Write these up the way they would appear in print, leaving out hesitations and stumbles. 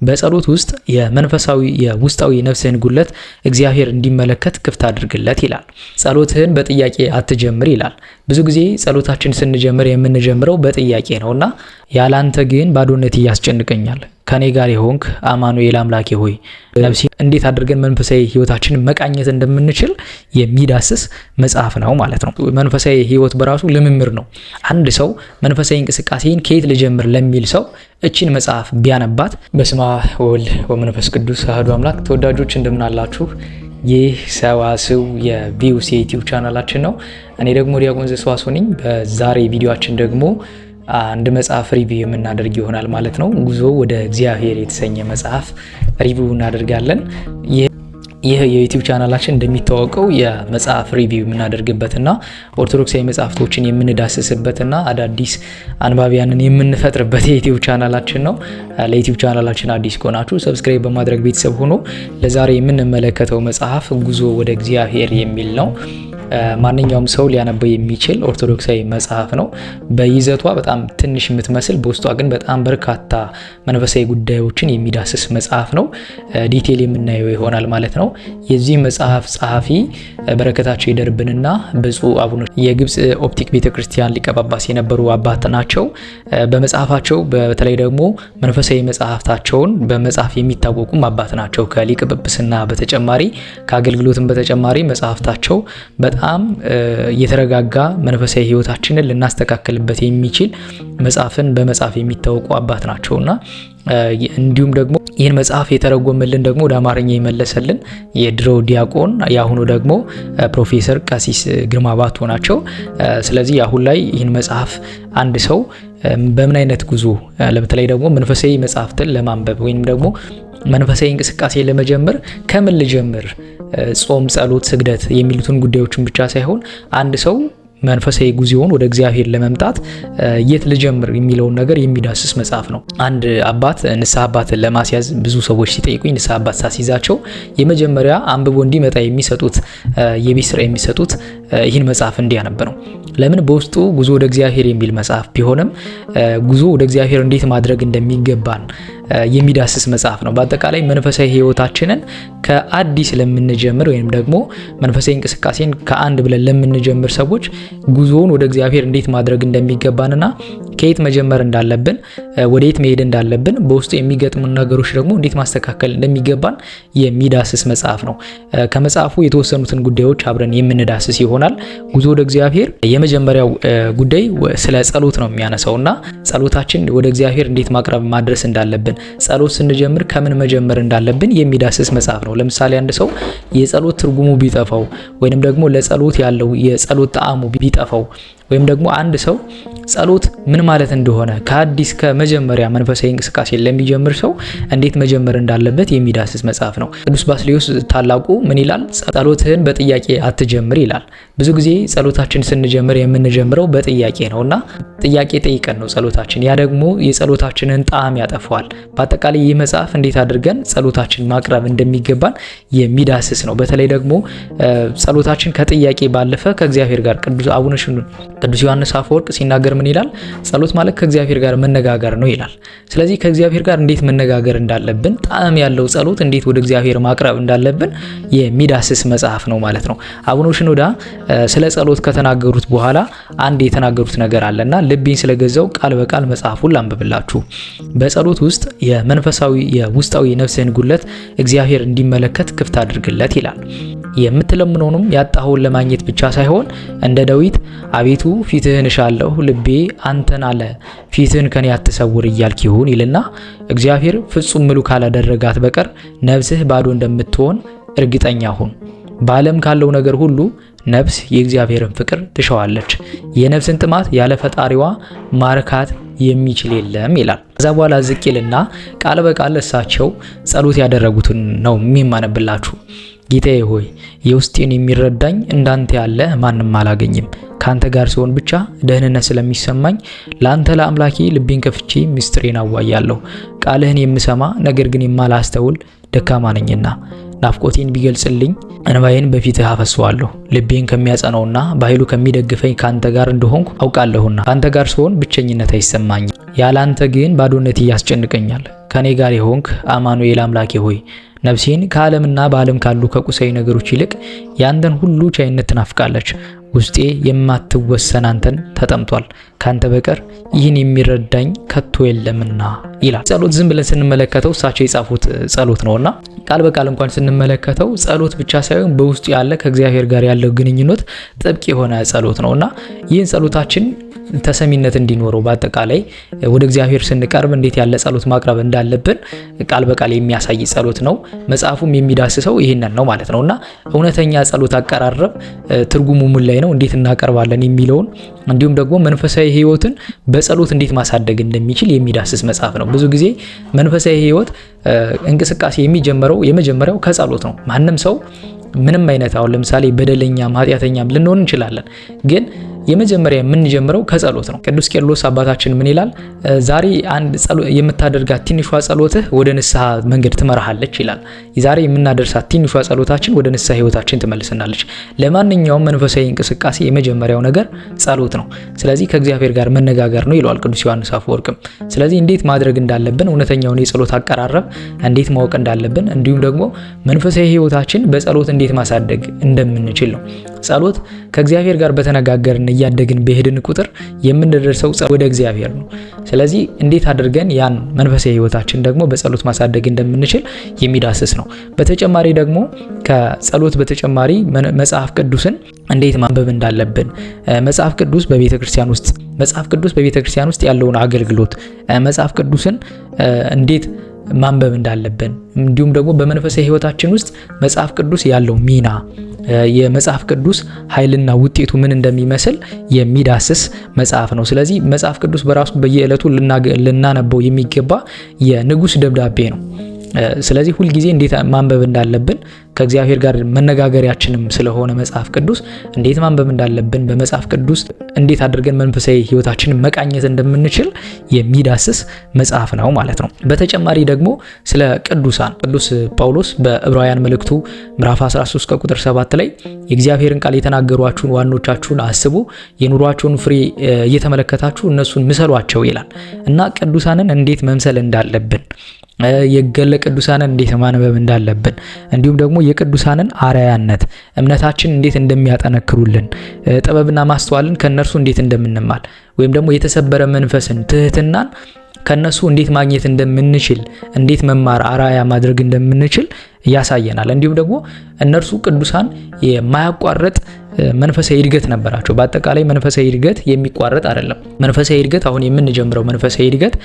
በጸሎት ውስጥ የመንፈሳዊ የውስጣዊ ነፍስህን ጉለት እግዚአብሔር እንዲመለከት ክፍት አድርግለት ይላል። ጸሎትህን በጥያቄ አትጀምር ይላል። ብዙ ጊዜ ጸሎታችን ስንጀምር የምንጀምረው በጥያቄ ነውና ያላንተ ግን ባዶነት ያስጨንቀኛል፣ ከኔ ጋር የሆንክ አማኑኤል አምላኬ ሆይ ነፍሴ እንዴት አድርገን መንፈሳዊ ህይወታችንን መቃኘት እንደምንችል የሚዳስስ መጽሐፍ ነው ማለት ነው። መንፈሳዊ ህይወት በራሱ ልምምር ነው። አንድ ሰው መንፈሳዊ እንቅስቃሴን ከየት ልጀምር ለሚል ሰው እቺን መጽሐፍ ቢያነባት። በስመ አብ ወወልድ ወመንፈስ ቅዱስ አሐዱ አምላክ። ተወዳጆች እንደምን አላችሁ? ይህ ሰዋስው የቪውስ የዩቲዩብ ቻናላችን ነው። እኔ ደግሞ ዲያቆን ዘሰዋስው ነኝ። በዛሬ ቪዲዮአችን ደግሞ አንድ መጽሐፍ ሪቪው የምናደርግ ይሆናል ማለት ነው። ጉዞ ወደ እግዚአብሔር የተሰኘ መጽሐፍ ሪቪው እናደርጋለን። ይህ የዩቲዩብ ቻናላችን እንደሚታወቀው የመጽሐፍ ሪቪው የምናደርግበትና ኦርቶዶክሳዊ መጽሐፍቶችን የምንዳስስበትና አዳዲስ አንባቢያንን የምንፈጥርበት የዩቲዩብ ቻናላችን ነው። ለዩቲዩብ ቻናላችን አዲስ ከሆናችሁ ሰብስክራይብ በማድረግ ቤተሰብ ሆኖ ለዛሬ የምንመለከተው መጽሐፍ ጉዞ ወደ እግዚአብሔር የሚል ነው። ማንኛውም ሰው ሊያነበው የሚችል ኦርቶዶክሳዊ መጽሐፍ ነው። በይዘቷ በጣም ትንሽ የምትመስል በውስጧ ግን በጣም በርካታ መንፈሳዊ ጉዳዮችን የሚዳስስ መጽሐፍ ነው። ዲቴል የምናየው ይሆናል ማለት ነው። የዚህ መጽሐፍ ጸሐፊ በረከታቸው ይደርብንና ብፁዕ አቡነ የግብጽ ኦፕቲክ ቤተክርስቲያን ሊቀ ጳጳስ የነበሩ አባት ናቸው። በመጽሐፋቸው በተለይ ደግሞ መንፈሳዊ መጽሐፍታቸውን በመጽሐፍ የሚታወቁም አባት ናቸው። ከሊቀ ጵጵስና በተጨማሪ ከአገልግሎትም በተጨማሪ መጽሐፍታቸው በጣም የተረጋጋ መንፈሳዊ ህይወታችንን ልናስተካክልበት የሚችል መጽሐፍን በመጽሐፍ የሚታወቁ አባት ናቸውና እንዲሁም ደግሞ ይህን መጽሐፍ የተረጎመልን ደግሞ ወደ አማርኛ የመለሰልን የድሮ ዲያቆን ያሁኑ ደግሞ ፕሮፌሰር ቀሲስ ግርማ ባቶ ናቸው። ስለዚህ አሁን ላይ ይህን መጽሐፍ አንድ ሰው በምን አይነት ጉዞ በተለይ ደግሞ መንፈሳዊ መጽሐፍትን ለማንበብ ወይም ደግሞ መንፈሳዊ እንቅስቃሴ ለመጀመር ከምን ልጀምር፣ ጾም፣ ጸሎት፣ ስግደት የሚሉትን ጉዳዮችን ብቻ ሳይሆን አንድ ሰው መንፈሳዊ ጉዞውን ወደ እግዚአብሔር ለመምጣት የት ልጀምር የሚለውን ነገር የሚዳስስ መጽሐፍ ነው። አንድ አባት ንስሐ አባትን ለማስያዝ ብዙ ሰዎች ሲጠይቁኝ ንስሐ አባት ሳስይዛቸው የመጀመሪያ አንብቦ እንዲመጣ የሚሰጡት የቤት ስራ የሚሰጡት ይህን መጽሐፍ እንዲያነብ ነው። ለምን? በውስጡ ጉዞ ወደ እግዚአብሔር የሚል መጽሐፍ ቢሆንም ጉዞ ወደ እግዚአብሔር እንዴት ማድረግ እንደሚገባን የሚዳስስ መጽሐፍ ነው። በአጠቃላይ መንፈሳዊ ህይወታችንን ከአዲስ ለምንጀምር ወይም ደግሞ መንፈሳዊ እንቅስቃሴን ከአንድ ብለን ለምንጀምር ሰዎች ጉዞውን ወደ እግዚአብሔር እንዴት ማድረግ እንደሚገባንና ከየት መጀመር እንዳለብን ወዴት መሄድ እንዳለብን በውስጡ የሚገጥሙን ነገሮች ደግሞ እንዴት ማስተካከል እንደሚገባን የሚዳስስ መጽሐፍ ነው። ከመጽሐፉ የተወሰኑትን ጉዳዮች አብረን የምንዳስስ ይሆናል። ጉዞ ወደ እግዚአብሔር የመጀመሪያው ጉዳይ ስለ ጸሎት ነው የሚያነሳውና ጸሎታችን ወደ እግዚአብሔር እንዴት ማቅረብ ማድረስ እንዳለብን፣ ጸሎት ስንጀምር ከምን መጀመር እንዳለብን የሚዳስስ መጽሐፍ ነው። ለምሳሌ አንድ ሰው የጸሎት ትርጉሙ ቢጠፋው ወይንም ደግሞ ለጸሎት ያለው የጸሎት ጣዕሙ ቢጠፋው ወይም ደግሞ አንድ ሰው ጸሎት ምን ማለት እንደሆነ ከአዲስ ከመጀመሪያ መንፈሳዊ እንቅስቃሴ ለሚጀምር ሰው እንዴት መጀመር እንዳለበት የሚዳስስ መጽሐፍ ነው። ቅዱስ ባስልዮስ ታላቁ ምን ይላል? ጸሎትህን በጥያቄ አትጀምር ይላል። ብዙ ጊዜ ጸሎታችን ስንጀምር የምንጀምረው በጥያቄ ነውና ጥያቄ ጠይቀን ነው ጸሎታችን። ያ ደግሞ የጸሎታችንን ጣዕም ያጠፋዋል። በአጠቃላይ ይህ መጽሐፍ እንዴት አድርገን ጸሎታችን ማቅረብ እንደሚገባን የሚዳስስ ነው። በተለይ ደግሞ ጸሎታችን ከጥያቄ ባለፈ ከእግዚአብሔር ጋር ቅዱስ ዮሐንስ አፈወርቅ ሲናገር ምን ይላል? ጸሎት ማለት ከእግዚአብሔር ጋር መነጋገር ነው ይላል። ስለዚህ ከእግዚአብሔር ጋር እንዴት መነጋገር እንዳለብን፣ ጣዕም ያለው ጸሎት እንዴት ወደ እግዚአብሔር ማቅረብ እንዳለብን የሚዳስስ መጽሐፍ ነው ማለት ነው። አቡነ ሽኖዳ ስለ ጸሎት ከተናገሩት በኋላ አንድ የተናገሩት ነገር አለና ልቤን ስለገዛው ቃል በቃል መጽሐፉን ላንብብላችሁ። በጸሎት ውስጥ የመንፈሳዊ የውስጣዊ ነፍስህን ጉለት እግዚአብሔር እንዲመለከት ክፍት አድርግለት ይላል። የምትለምነውንም ያጣኸውን ለማግኘት ብቻ ሳይሆን እንደ ዳዊት አቤቱ ፊትህን እሻለሁ፣ ልቤ አንተን አለ፣ ፊትህን ከኔ አትሰውር እያልክ ይሁን ይልና እግዚአብሔር ፍጹም ምሉ ካላደረጋት በቀር ነፍስህ ባዶ እንደምትሆን እርግጠኛ ሁን። በዓለም ካለው ነገር ሁሉ ነፍስ የእግዚአብሔርን ፍቅር ትሻዋለች፣ የነፍስን ጥማት ያለ ፈጣሪዋ ማርካት የሚችል የለም ይላል። ከዛ በኋላ ዝቅ ይልና ቃል በቃል እሳቸው ጸሎት ያደረጉትን ነው የሚማነብላችሁ። ጌታዬ ሆይ የውስጤን የሚረዳኝ እንዳንተ ያለ ማንም አላገኝም። ካንተ ጋር ሲሆን ብቻ ደህንነት ስለሚሰማኝ ላንተ ለአምላኬ ልቤን ከፍቼ ምስጢሬን አዋያለሁ። ቃልህን የምሰማ ነገር ግን የማላስተውል ደካማ ነኝና ናፍቆቴን ቢገልጽልኝ እንባዬን በፊትህ አፈሰዋለሁ። ልቤን ከሚያጸናውና በኃይሉ ከሚደግፈኝ ካንተ ጋር እንደሆንኩ አውቃለሁና ካንተ ጋር ስሆን ብቸኝነት አይሰማኝም። ያላንተ ግን ባዶነት ያስጨንቀኛል። ከኔ ጋር የሆንክ አማኑኤል አምላኬ ሆይ ነፍሴን ከዓለምና በዓለም ካሉ ከቁሳዊ ነገሮች ይልቅ ያንተን ሁሉ ቻይነት ትናፍቃለች። ውስጤ የማትወሰን አንተን ተጠምቷል። ካንተ በቀር ይህን የሚረዳኝ ከቶ የለምና ይላል። ጸሎት ዝም ብለን ስንመለከተው እሳቸው የጻፉት ጸሎት ነውና ቃል በቃል እንኳን ስንመለከተው ጸሎት ብቻ ሳይሆን በውስጡ ያለ ከእግዚአብሔር ጋር ያለው ግንኙነት ጥብቅ የሆነ ጸሎት ነውና ይህን ጸሎታችን ተሰሚነት እንዲኖረው በአጠቃላይ ወደ እግዚአብሔር ስንቀርብ እንዴት ያለ ጸሎት ማቅረብ እንዳለብን ቃል በቃል የሚያሳይ ጸሎት ነው። መጽሐፉም የሚዳስሰው ይህንን ነው ማለት ነውና እውነተኛ ጸሎት አቀራረብ ትርጉሙ ምን ላይ ነው፣ እንዴት እናቀርባለን የሚለውን እንዲሁም ደግሞ መንፈሳዊ ሕይወትን በጸሎት እንዴት ማሳደግ እንደሚችል የሚዳስስ መጽሐፍ ነው። ብዙ ጊዜ መንፈሳዊ ሕይወት እንቅስቃሴ የመጀመሪያው ከጸሎት ነው። ማንም ሰው ምንም አይነት አሁን ለምሳሌ በደለኛም ኃጢአተኛም ልንሆን እንችላለን ግን የመጀመሪያ የምንጀምረው ከጸሎት ነው። ቅዱስ ቄርሎስ አባታችን ምን ይላል? ዛሬ አንድ የምታደርጋት ትንሿ ጸሎትህ ወደ ንስሐ መንገድ ትመራሃለች ይላል። ዛሬ የምናደርሳት ትንሿ ጸሎታችን ወደ ንስሐ ህይወታችን ትመልሰናለች። ለማንኛውም መንፈሳዊ እንቅስቃሴ የመጀመሪያው ነገር ጸሎት ነው። ስለዚህ ከእግዚአብሔር ጋር መነጋገር ነው ይለዋል ቅዱስ ዮሐንስ አፈወርቅም። ስለዚህ እንዴት ማድረግ እንዳለብን እውነተኛውን የጸሎት አቀራረብ እንዴት ማወቅ እንዳለብን እንዲሁም ደግሞ መንፈሳዊ ህይወታችን በጸሎት እንዴት ማሳደግ እንደምንችል ነው። ጸሎት ከእግዚአብሔር ጋር በተነጋገርን እያደግን በሄድን ቁጥር የምንደርሰው ወደ እግዚአብሔር ነው። ስለዚህ እንዴት አድርገን ያን መንፈሳዊ ህይወታችን ደግሞ በጸሎት ማሳደግ እንደምንችል የሚዳስስ ነው። በተጨማሪ ደግሞ ከጸሎት በተጨማሪ መጽሐፍ ቅዱስን እንዴት ማንበብ እንዳለብን መጽሐፍ ቅዱስ በቤተ ክርስቲያን ውስጥ ያለውን አገልግሎት መጽሐፍ ቅዱስን እንዴት ማንበብ እንዳለብን እንዲሁም ደግሞ በመንፈሳዊ ህይወታችን ውስጥ መጽሐፍ ቅዱስ ያለው ሚና የመጽሐፍ ቅዱስ ኃይልና ውጤቱ ምን እንደሚመስል የሚዳስስ መጽሐፍ ነው። ስለዚህ መጽሐፍ ቅዱስ በራሱ በየዕለቱ ልናነበው የሚገባ የንጉስ ደብዳቤ ነው። ስለዚህ ሁልጊዜ እንዴት ማንበብ እንዳለብን ከእግዚአብሔር ጋር መነጋገሪያችንም ስለሆነ መጽሐፍ ቅዱስ እንዴት ማንበብ እንዳለብን በመጽሐፍ ቅዱስ እንዴት አድርገን መንፈሳዊ ህይወታችንን መቃኘት እንደምንችል የሚዳስስ መጽሐፍ ነው ማለት ነው። በተጨማሪ ደግሞ ስለ ቅዱስ ጳውሎስ በዕብራውያን መልእክቱ ምዕራፍ 13 ከቁጥር 7 ላይ የእግዚአብሔርን ቃል የተናገሯችሁን ዋኖቻችሁን አስቡ፣ የኑሯቸውን ፍሬ እየተመለከታችሁ እነሱን ምሰሏቸው ይላል እና ቅዱሳንን እንዴት መምሰል እንዳለብን የገለ ቅዱሳንን እንዴት ማንበብ እንዳለብን እንዲሁም ደግሞ የቅዱሳንን አርአያነት እምነታችን እንዴት እንደሚያጠነክሩልን ጥበብና ማስተዋልን ከነርሱ እንዴት እንደምንማል ወይም ደግሞ የተሰበረ መንፈስን ትህትናን ከነሱ እንዴት ማግኘት እንደምንችል እንዴት መማር አርአያ ማድረግ እንደምንችል ያሳየናል። እንዲሁም ደግሞ እነርሱ ቅዱሳን የማያቋርጥ መንፈሳዊ እድገት ነበራቸው። በአጠቃላይ መንፈሳዊ እድገት የሚቋረጥ አይደለም። መንፈሳዊ እድገት አሁን የምንጀምረው መንፈሳዊ እድገት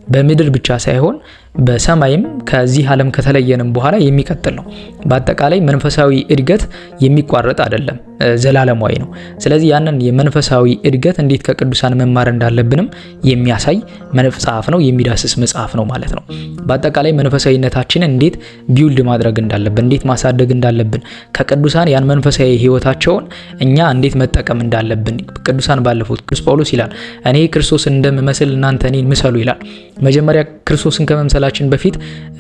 በምድር ብቻ ሳይሆን በሰማይም ከዚህ ዓለም ከተለየንም በኋላ የሚቀጥል ነው። በአጠቃላይ መንፈሳዊ እድገት የሚቋረጥ አይደለም፣ ዘላለማዊ ነው። ስለዚህ ያንን የመንፈሳዊ እድገት እንዴት ከቅዱሳን መማር እንዳለብንም የሚያሳይ መጽሐፍ ነው፣ የሚዳስስ መጽሐፍ ነው ማለት ነው። በአጠቃላይ መንፈሳዊነታችንን እንዴት ቢውልድ ማድረግ እንዳለብን፣ እንዴት ማሳደግ እንዳለብን፣ ከቅዱሳን ያን መንፈሳዊ ህይወታቸውን እኛ እንዴት መጠቀም እንዳለብን ቅዱሳን ባለፉት ቅዱስ ጳውሎስ ይላል እኔ ክርስቶስን እንደምመስል እናንተ እኔን ምሰሉ ይላል። መጀመሪያ ክርስቶስን ከመምሰላችን በፊት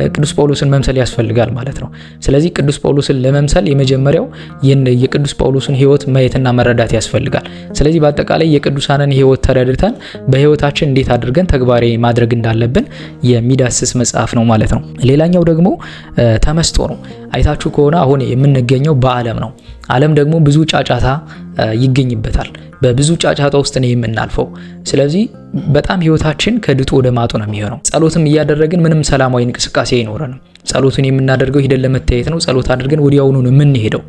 ቅዱስ ጳውሎስን መምሰል ያስፈልጋል ማለት ነው። ስለዚህ ቅዱስ ጳውሎስን ለመምሰል የመጀመሪያው የቅዱስ ጳውሎስን ህይወት ማየትና መረዳት ያስፈልጋል። ስለዚህ በአጠቃላይ የቅዱሳንን ህይወት ተረድተን በህይወታችን እንዴት አድርገን ተግባራዊ ማድረግ እንዳለብን የሚዳስስ መጽሐፍ ነው ማለት ነው። ሌላኛው ደግሞ ተመስጦ ነው። አይታችሁ ከሆነ አሁን የምንገኘው በዓለም ነው። ዓለም ደግሞ ብዙ ጫጫታ ይገኝበታል። በብዙ ጫጫታ ውስጥ ነው የምናልፈው። ስለዚህ በጣም ህይወታችን ከድጡ ወደ ማጡ ነው የሚሆነው። ጸሎትም እያደረግን ምንም ሰላማዊ እንቅስቃሴ አይኖረንም። ጸሎቱን የምናደርገው ሂደን ለመታየት ነው። ጸሎት አድርገን ወዲያውኑ ነው የምንሄደው።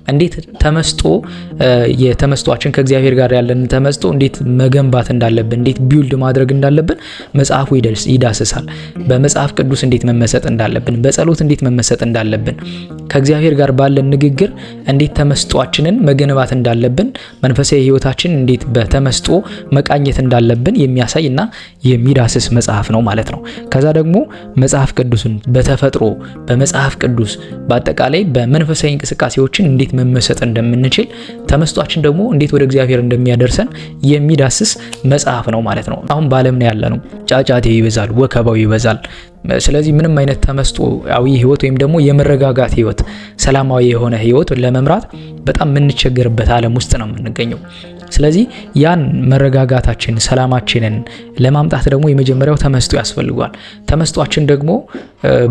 እንዴት የተመስጧችን ከእግዚአብሔር ጋር ያለን ተመስጦ እንዴት መገንባት እንዳለብን፣ እንዴት ቢውልድ ማድረግ እንዳለብን መጽሐፉ ይዳስሳል። በመጽሐፍ ቅዱስ እንዴት መመሰጥ እንዳለብን፣ በጸሎት እንዴት መመሰጥ እንዳለብን፣ ከእግዚአብሔር ጋር ባለን ንግግር እንዴት ተመስጧችንን መገንባት እንዳለብን፣ መንፈሳዊ ህይወታችን እንዴት በተመስጦ መቃኘት እንዳለብን የሚያሳይ እና የሚዳስስ መጽሐፍ ነው ማለት ነው። ከዛ ደግሞ መጽሐፍ ቅዱስን በተፈጥሮ በመጽሐፍ ቅዱስ በአጠቃላይ በመንፈሳዊ እንቅስቃሴዎችን እንዴት መመሰጥ እንደምንችል ተመስጧችን ደግሞ እንዴት ወደ እግዚአብሔር እንደሚያደርሰን የሚዳስስ መጽሐፍ ነው ማለት ነው። አሁን በዓለም ነው ያለነው። ጫጫቴ ይበዛል፣ ወከባው ይበዛል፣ ስለዚህ ምንም አይነት ተመስጦአዊ ህይወት ወይም ደግሞ የመረጋጋት ህይወት፣ ሰላማዊ የሆነ ህይወት ለመምራት በጣም የምንቸገርበት ዓለም ውስጥ ነው የምንገኘው። ስለዚህ ያን መረጋጋታችን ሰላማችንን ለማምጣት ደግሞ የመጀመሪያው ተመስጦ ያስፈልጋል። ተመስጧችን ደግሞ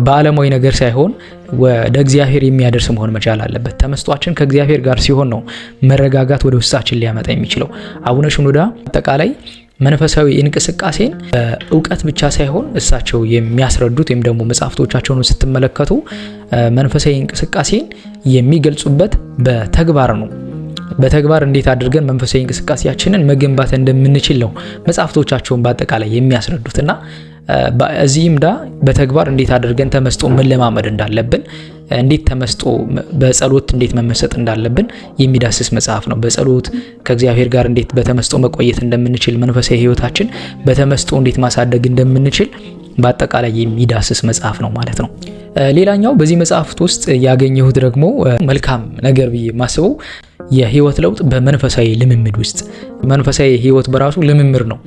በዓለማዊ ነገር ሳይሆን ወደ እግዚአብሔር የሚያደርስ መሆን መቻል አለበት። ተመስጧችን ከእግዚአብሔር ጋር ሲሆን ነው መረጋጋት ወደ ውስጣችን ሊያመጣ የሚችለው። አቡነ ሽኖዳ አጠቃላይ መንፈሳዊ እንቅስቃሴን በእውቀት ብቻ ሳይሆን እሳቸው የሚያስረዱት ወይም ደግሞ መጽሐፍቶቻቸውን ስትመለከቱ መንፈሳዊ እንቅስቃሴን የሚገልጹበት በተግባር ነው። በተግባር እንዴት አድርገን መንፈሳዊ እንቅስቃሴያችንን መገንባት እንደምንችል ነው መጽሐፍቶቻቸውን በአጠቃላይ የሚያስረዱትና እዚህም በተግባር እንዴት አድርገን ተመስጦ መለማመድ እንዳለብን፣ እንዴት ተመስጦ በጸሎት እንዴት መመሰጥ እንዳለብን የሚዳስስ መጽሐፍ ነው። በጸሎት ከእግዚአብሔር ጋር እንዴት በተመስጦ መቆየት እንደምንችል፣ መንፈሳዊ ህይወታችን በተመስጦ እንዴት ማሳደግ እንደምንችል በአጠቃላይ የሚዳስስ መጽሐፍ ነው ማለት ነው። ሌላኛው በዚህ መጽሐፍት ውስጥ ያገኘሁት ደግሞ መልካም ነገር ብዬ ማስበው የህይወት ለውጥ በመንፈሳዊ ልምምድ ውስጥ። መንፈሳዊ ህይወት በራሱ ልምምድ ነው።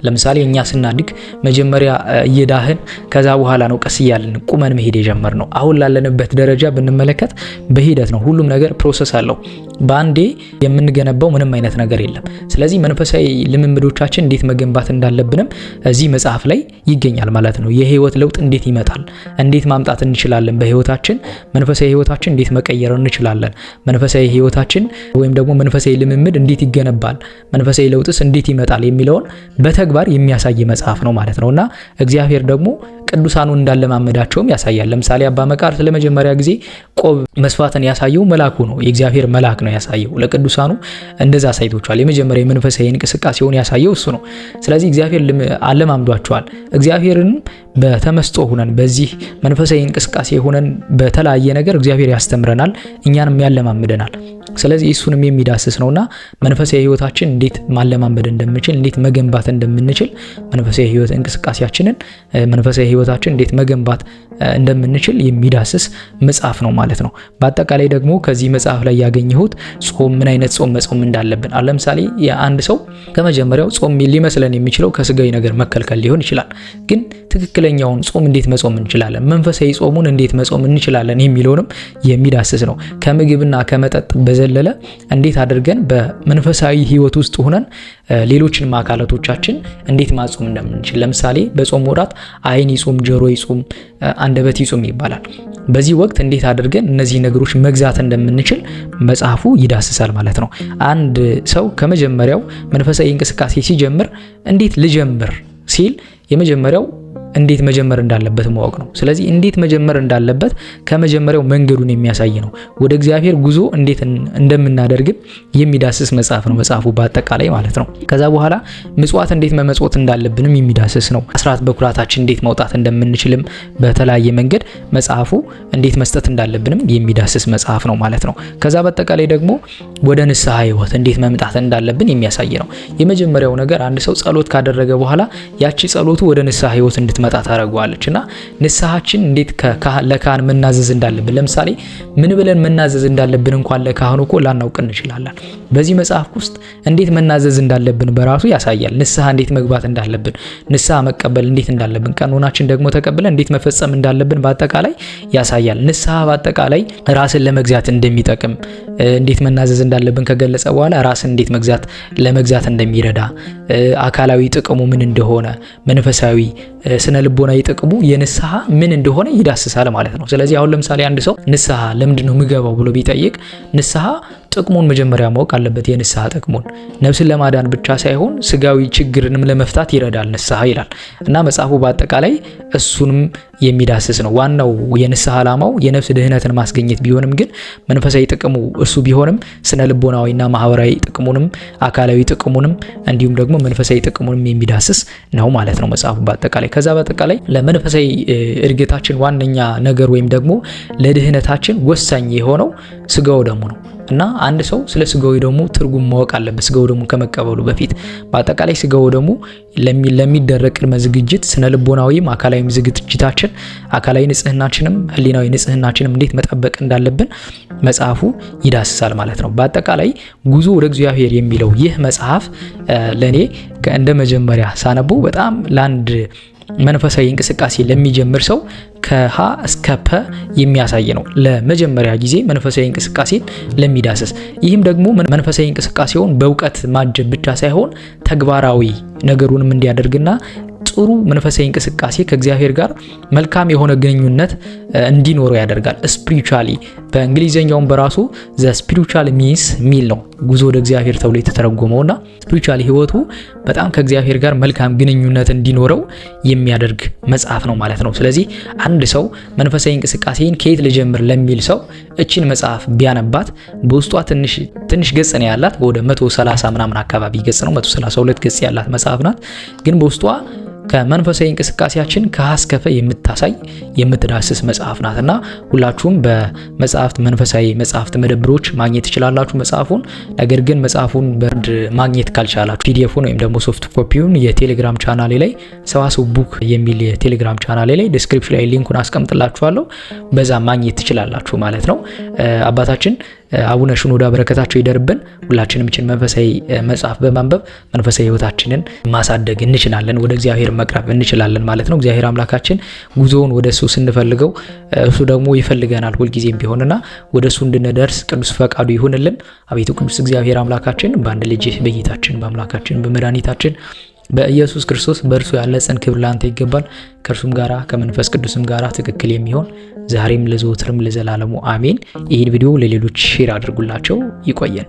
ለምሳሌ እኛ ስናድግ መጀመሪያ እየዳህን ከዛ በኋላ ነው ቀስ እያልን ቁመን መሄድ የጀመርነው። አሁን ላለንበት ደረጃ ብንመለከት በሂደት ነው። ሁሉም ነገር ፕሮሰስ አለው። በአንዴ የምንገነባው ምንም አይነት ነገር የለም። ስለዚህ መንፈሳዊ ልምምዶቻችን እንዴት መገንባት እንዳለብንም እዚህ መጽሐፍ ላይ ይገኛል ማለት ነው። የህይወት ለውጥ እንዴት ይመጣል፣ እንዴት ማምጣት እንችላለን፣ በህይወታችን መንፈሳዊ ህይወታችን እንዴት መቀየር እንችላለን፣ መንፈሳዊ ህይወታችን ወይም ደግሞ መንፈሳዊ ልምምድ እንዴት ይገነባል፣ መንፈሳዊ ለውጥስ እንዴት ይመጣል የሚለውን በተግባር የሚያሳይ መጽሐፍ ነው ማለት ነውና እግዚአብሔር ደግሞ ቅዱሳኑ እንዳለማመዳቸውም ያሳያል። ለምሳሌ አባ መቃርስ ለመጀመሪያ ጊዜ ቆብ መስፋትን ያሳየው መልአኩ ነው። የእግዚአብሔር መልአክ ነው ያሳየው። ለቅዱሳኑ እንደዛ አሳይቶቻል። የመጀመሪያ መንፈሳዊ እንቅስቃሴውን ያሳየው እሱ ነው። ስለዚህ እግዚአብሔር አለማምዷቸዋል። እግዚአብሔርን በተመስጦ ሆነን በዚህ መንፈሳዊ እንቅስቃሴ ሆነን በተለያየ ነገር እግዚአብሔር ያስተምረናል፣ እኛንም ያለማምደናል። ስለዚህ እሱንም የሚዳስስ ነውና መንፈሳዊ ህይወታችን እንዴት ማለማመድ እንደምንችል፣ እንዴት መገንባት እንደምንችል፣ መንፈሳዊ ህይወት እንቅስቃሴያችንን መንፈሳዊ ህይወታችን እንዴት መገንባት እንደምንችል የሚዳስስ መጽሐፍ ነው ማለት ነው። በአጠቃላይ ደግሞ ከዚህ መጽሐፍ ላይ ያገኘሁት ጾም፣ ምን አይነት ጾም መጾም እንዳለብን። ለምሳሌ የአንድ ሰው ከመጀመሪያው ጾም ሊመስለን የሚችለው ከስጋዊ ነገር መከልከል ሊሆን ይችላል። ግን ትክክለኛውን ጾም እንዴት መጾም እንችላለን፣ መንፈሳዊ ጾሙን እንዴት መጾም እንችላለን የሚለውንም የሚዳስስ ነው። ከምግብና ከመጠጥ በዘለለ እንዴት አድርገን በመንፈሳዊ ህይወት ውስጥ ሆነን ሌሎችን አካላቶቻችን እንዴት ማጾም እንደምንችል። ለምሳሌ በጾም ወራት አይን ይጾም፣ ጆሮ ይጾም፣ አንደበት ይጾም ይባላል። በዚህ ወቅት እንዴት አድርገን እነዚህ ነገሮች መግዛት እንደምንችል መጽሐፉ ይዳስሳል ማለት ነው። አንድ ሰው ከመጀመሪያው መንፈሳዊ እንቅስቃሴ ሲጀምር እንዴት ልጀምር ሲል የመጀመሪያው እንዴት መጀመር እንዳለበት ማወቅ ነው። ስለዚህ እንዴት መጀመር እንዳለበት ከመጀመሪያው መንገዱን የሚያሳይ ነው። ወደ እግዚአብሔር ጉዞ እንዴት እንደምናደርግ የሚዳስስ መጽሐፍ ነው መጽሐፉ በአጠቃላይ ማለት ነው። ከዛ በኋላ ምጽዋት እንዴት መመጽወት እንዳለብንም የሚዳስስ ነው። አስራት በኩራታችን እንዴት ማውጣት እንደምንችልም በተለያየ መንገድ መጽሐፉ እንዴት መስጠት እንዳለብንም የሚዳስስ መጽሐፍ ነው ማለት ነው። ከዛ በአጠቃላይ ደግሞ ወደ ንስሐ ህይወት እንዴት መምጣት እንዳለብን የሚያሳይ ነው። የመጀመሪያው ነገር አንድ ሰው ጸሎት ካደረገ በኋላ ያቺ ጸሎቱ ወደ ንስሐ ህይወት እንድትመጣ ታደርገዋለችና ንስሐችን እንዴት ለካህን መናዘዝ እንዳለብን፣ ለምሳሌ ምን ብለን መናዘዝ እንዳለብን እንኳን ለካህኑ እኮ ላናውቅ እንችላለን። በዚህ መጽሐፍ ውስጥ እንዴት መናዘዝ እንዳለብን በራሱ ያሳያል። ንስሐ እንዴት መግባት እንዳለብን፣ ንስሐ መቀበል እንዴት እንዳለብን፣ ቀኖናችን ደግሞ ተቀብለን እንዴት መፈጸም እንዳለብን በአጠቃላይ ያሳያል። ንስሐ በአጠቃላይ ራስን ለመግዛት እንደሚጠቅም፣ እንዴት መናዘዝ እንዳለብን ከገለጸ በኋላ ራስን እንዴት ለመግዛት እንደሚረዳ፣ አካላዊ ጥቅሙ ምን እንደሆነ፣ መንፈሳዊ ስነ ልቦናዊ ጥቅሙ የንስሐ ምን እንደሆነ ይዳስሳል ማለት ነው። ስለዚህ አሁን ለምሳሌ አንድ ሰው ንስሐ ለምንድን ነው የምገባው ብሎ ቢጠይቅ ንስሐ ጥቅሙን መጀመሪያ ማወቅ አለበት። የንስሐ ጥቅሙን ነፍስን ለማዳን ብቻ ሳይሆን ስጋዊ ችግርንም ለመፍታት ይረዳል ንስሐ ይላል እና መጽሐፉ በአጠቃላይ እሱንም የሚዳስስ ነው። ዋናው የንስሐ ዓላማው የነፍስ ድህነትን ማስገኘት ቢሆንም ግን መንፈሳዊ ጥቅሙ እሱ ቢሆንም ስነ ልቦናዊና ማህበራዊ ጥቅሙንም አካላዊ ጥቅሙንም እንዲሁም ደግሞ መንፈሳዊ ጥቅሙንም የሚዳስስ ነው ማለት ነው መጽሐፉ በአጠቃላይ። ከዛ በአጠቃላይ ለመንፈሳዊ እድገታችን ዋነኛ ነገር ወይም ደግሞ ለድህነታችን ወሳኝ የሆነው ስጋው ደሙ ነው እና አንድ ሰው ስለ ስጋው ደሙ ትርጉም ማወቅ አለበት። ስጋው ደሙ ከመቀበሉ በፊት በአጠቃላይ ስጋው ደሙ ለሚደረግ ቅድመ ዝግጅት ስነ ልቦናዊም አካላዊም ዝግጅታችን አካላዊ ንጽህናችንም ህሊናዊ ንጽህናችንም እንዴት መጠበቅ እንዳለብን መጽሐፉ ይዳስሳል ማለት ነው። በአጠቃላይ ጉዞ ወደ እግዚአብሔር የሚለው ይህ መጽሐፍ ለኔ እንደ መጀመሪያ ሳነበው በጣም ለአንድ መንፈሳዊ እንቅስቃሴ ለሚጀምር ሰው ከሀ እስከ ፐ የሚያሳይ ነው። ለመጀመሪያ ጊዜ መንፈሳዊ እንቅስቃሴን ለሚዳስስ ይህም ደግሞ መንፈሳዊ እንቅስቃሴውን በእውቀት ማጀብ ብቻ ሳይሆን ተግባራዊ ነገሩንም እንዲያደርግና ጥሩ መንፈሳዊ እንቅስቃሴ ከእግዚአብሔር ጋር መልካም የሆነ ግንኙነት እንዲኖረው ያደርጋል። ስፒሪቹዋሊ በእንግሊዘኛውም በራሱ ዘ ስፒሪቹዋል ሚንስ ሚል ነው ጉዞ ወደ እግዚአብሔር ተብሎ የተተረጎመውና ስፒሪቹዋሊ ህይወቱ በጣም ከእግዚአብሔር ጋር መልካም ግንኙነት እንዲኖረው የሚያደርግ መጽሐፍ ነው ማለት ነው። ስለዚህ አንድ ሰው መንፈሳዊ እንቅስቃሴን ከየት ልጀምር ለሚል ሰው እቺን መጽሐፍ ቢያነባት በውስጧ ትንሽ ገጽ ነው ያላት። ወደ 130 ምናምን አካባቢ ገጽ ነው 132 ገጽ ያላት መጽሐፍ ናት። ግን በውስጧ ከመንፈሳዊ እንቅስቃሴያችን ከሀ እስከ ፐ የምታሳይ የምትዳስስ መጽሐፍ ናትና ሁላችሁም በመጽሐፍት መንፈሳዊ መጽሐፍት መደብሮች ማግኘት ትችላላችሁ መጽሐፉን። ነገር ግን መጽሐፉን በርድ ማግኘት ካልቻላችሁ ፒዲኤፉን ወይም ደግሞ ሶፍት ኮፒውን የቴሌግራም ቻናሌ ላይ ሰዋስው ቡክ የሚል የቴሌግራም ቻናሌ ላይ ዲስክሪፕሽን ላይ ሊንኩን አስቀምጥላችኋለሁ። በዛ ማግኘት ትችላላችሁ ማለት ነው። አባታችን አቡነ ሽኖዳ በረከታቸው ይደርብን። ሁላችንም እችን መንፈሳዊ መጽሐፍ በማንበብ መንፈሳዊ ህይወታችንን ማሳደግ እንችላለን፣ ወደ እግዚአብሔር መቅረብ እንችላለን ማለት ነው። እግዚአብሔር አምላካችን ጉዞውን ወደ እሱ ስንፈልገው እሱ ደግሞ ይፈልገናል ሁልጊዜም ቢሆንና ወደ እሱ እንድንደርስ ቅዱስ ፈቃዱ ይሁንልን። አቤቱ ቅዱስ እግዚአብሔር አምላካችን በአንድ ልጅ በጌታችን በአምላካችን በመድኃኒታችን በኢየሱስ ክርስቶስ በእርሱ ያለ ጽን ክብር ላንተ ይገባል። ከእርሱም ጋራ ከመንፈስ ቅዱስም ጋራ ትክክል የሚሆን ዛሬም ለዘወትርም ለዘላለሙ አሜን። ይህን ቪዲዮ ለሌሎች ሼር አድርጉላቸው። ይቆየን።